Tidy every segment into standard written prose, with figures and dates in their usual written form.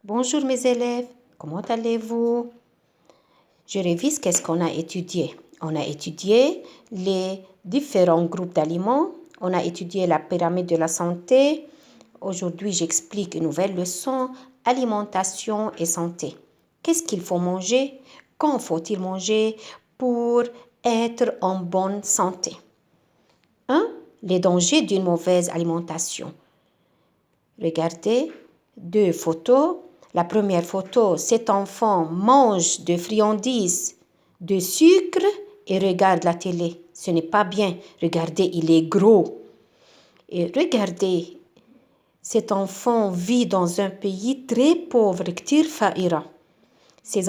Bonjour mes élèves, comment allez-vous? Je révise qu'est-ce qu'on a étudié. On a étudié les différents groupes d'aliments, on a étudié la pyramide de la santé. Aujourd'hui, j'explique une nouvelle leçon, alimentation et santé. Qu'est-ce qu'il faut manger? Quand faut-il manger pour être en bonne santé? 1. Les dangers d'une mauvaise alimentation. Regardez 2 photos. La première photo, cet enfant mange de friandises, de sucre et regarde la télé. Ce n'est pas bien. Regardez, il est gros. Et regardez, cet enfant vit dans un pays très pauvre, كتير فقيرة. Cet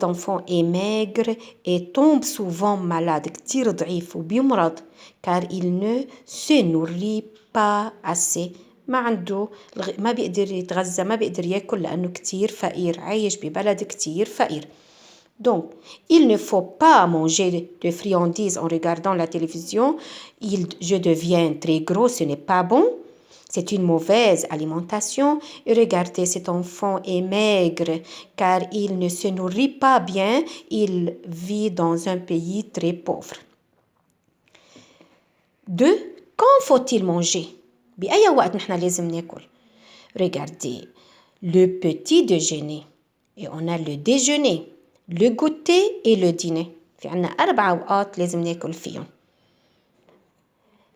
enfant est maigre et tombe souvent malade, كتير ضعيف وبيمرض car il ne se nourrit pas assez. ما بيقدر يتغذى ما بيقدر ياكل لأنه كتير فقير عايش ببلد كتير فقير. Donc, il ne faut pas manger de friandises en regardant la télévision. Je deviens très gros, ce n'est pas bon. C'est une mauvaise alimentation. Et regardez, cet enfant est maigre car il ne se nourrit pas bien. Il vit dans un pays très pauvre. 2. Quand faut-il manger? بأي وقت نحن لازم ناكل؟ Regardez, le petit déjeuner. Et on a le déjeuner, le goûter et le dîner. في عنا 4 أوقات لازم ناكل فيهم.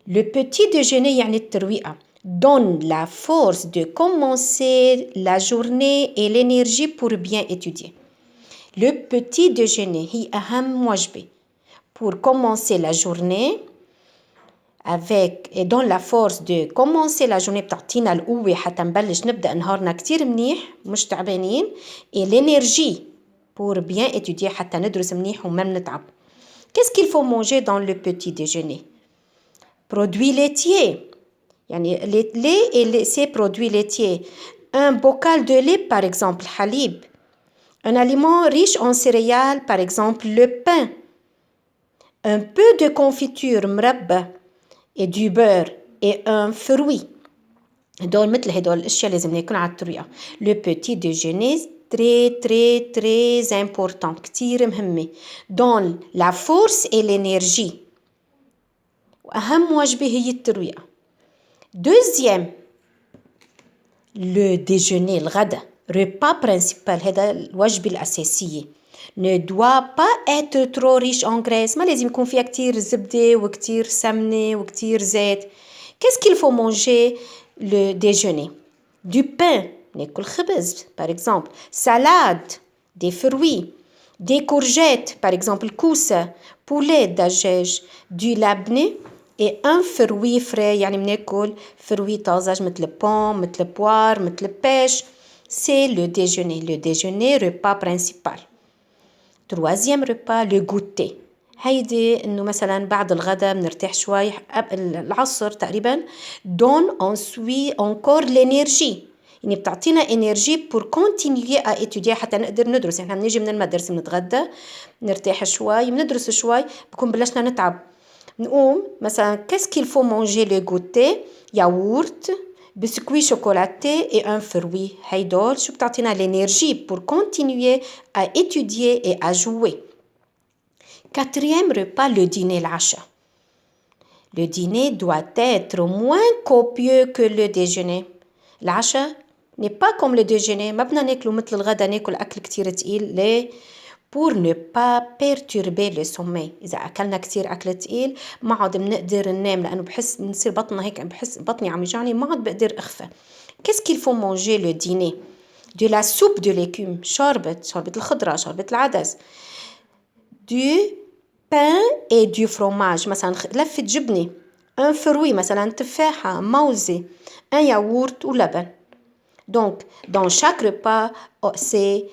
Le petit déjeuner يعني الترويقة donne la force de commencer la journée et l'énergie pour bien étudier. Le petit déjeuner هي أهم وجبة pour commencer la journée avec et donne la force de commencer la journée بتعطينا القوة حتى نبلش نبدأ نهارنا كتير منيح مش تعبانين et l'énergie pour bien étudier حتى ندرس منيح وما نتعب. Qu'est-ce qu'il faut manger dans le petit déjeuner? Produits laitiers. يعني les laits et ces produits laitiers. Un bocal de lait par exemple حليب. Un aliment riche en céréales par exemple le pain. Un peu de confiture مربى et du beurre et un fruit. دول مثل هدول الاشياء لازم ناكل على الطريقة. Le petit déjeuner très important كتير مهمة. Donne la force et l'énergie. وأهم وجبة هي الترويقة. Deuxième, le déjeuner الغداء. Repas principal هذا الوجبة الأساسية. Ne doit pas être trop riche en graisse. ما لازم يكون فيها كتير زبدة وكتير سمنة وكتير زيت. Qu'est-ce qu'il faut manger le déjeuner? Du pain, ناكل خبز par exemple. Salade, des fruits, des courgettes par exemple كوسة, poulet دجاج, du لبنة et un fruit frais يعني بناكل fruit طازج مثل pomme, مثل poire, مثل pêche. C'est le déjeuner. Le déjeuner, repas principal. Troisième repas, le goûter. هيدي إنه مثلا بعد الغداء بنرتاح شوي العصر تقريبا. Donne ensuite encore l'énergie. يعني بتعطينا énergie pour continuer à étudier حتى نقدر ندرس. يعني بنيجي من المدرسة بنتغدى بنرتاح شوي بندرس شوي بكون بلشنا نتعب. نقوم مثلا qu'est-ce qu'il faut manger le goûter? yaourt, biscuit chocolaté et un fruit. هيدول شو بتعطينا l'énergie pour continuer à étudier et à jouer. Quatrième repas, le dîner, العشاء. Le dîner doit être moins copieux que le déjeuner. العشاء n'est pas comme le déjeuner. ما بدنا ناكله مثل الغداء ناكل أكل كتير تقيل. ليه؟ pour ne pas perturber le sommeil. إذا أكلنا كتير أكل تقيل ما عاد بنقدر ننام لأنه بحس نصير بطننا هيك بحس بطني عم يجعني ما عاد بقدر أخفى. Qu'est-ce qu'il faut manger le dîner? De la soupe de légumes, شوربة الخضرة, شوربة العدس. Du pain et du fromage, مثلا لفة جبنة. Un fruit, مثلا تفاحة, موزة. Un yaourt ou لبن. Donc, dans chaque repas, c'est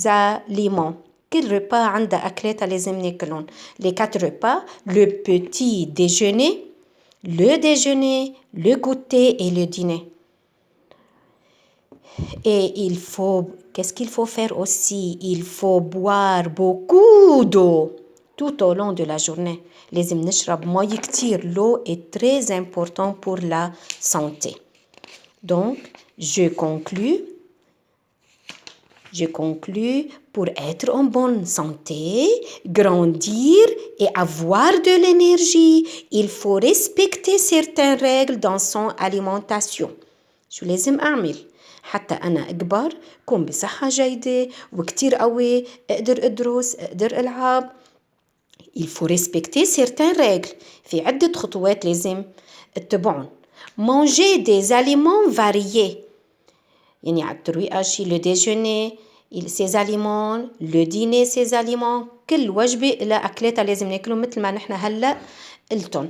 aliments. كل repas عندها أكلاتها لازم ناكلهم. Les 4 repas, le petit déjeuner, le déjeuner, le goûter et le dîner. Et qu'est-ce qu'il faut faire aussi? Il faut boire beaucoup d'eau tout au long de la journée. لازم نشرب مي كتير. L'eau est très important pour la santé. Donc, je conclus. Je conclus, pour être en bonne santé, grandir et avoir de l'énergie, il faut respecter certaines règles dans son alimentation. شو لازم أعمل؟ حتى أنا أكبر كون بصحة جيدة وكتير قوي أقدر أدرس أقدر ألعب. Il faut respecter certaines règles. في عدة خطوات لازم اتبعهم. Manger des aliments variés. يعني على الترويقة شي le déjeuner ces aliments, le dîner ces aliments. كل وجبة لها أكلاتها لازم ناكلهم مثل ما نحن هلأ قلتن.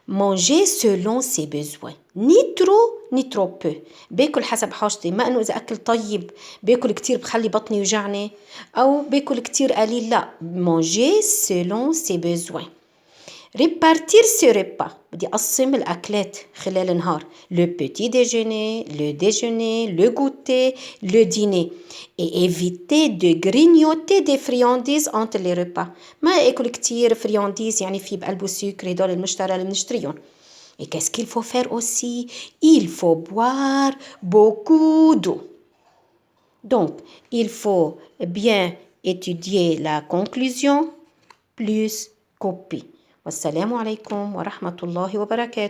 Manger selon ses besoins. Ni trop ni trop peu. باكل حسب حاجتي، ما انه اذا اكل طيب باكل كتير بخلي بطني يوجعني او باكل كتير قليل، لا. Manger selon ses besoins. Répartir ce repas. بدي أقسم الأكلات خلال النهار. Le petit déjeuner, le déjeuner, le goûter, le dîner. Et éviter de grignoter des friandises entre les repas. ما أكل كتير friandises يعني في بقلبه سكر، هدول المشترى اللي بنشتريهم. Et qu'est-ce qu'il faut faire aussi? Il faut boire beaucoup d'eau. Donc, il faut bien étudier la conclusion plus copie. والسلام عليكم ورحمة الله وبركاته.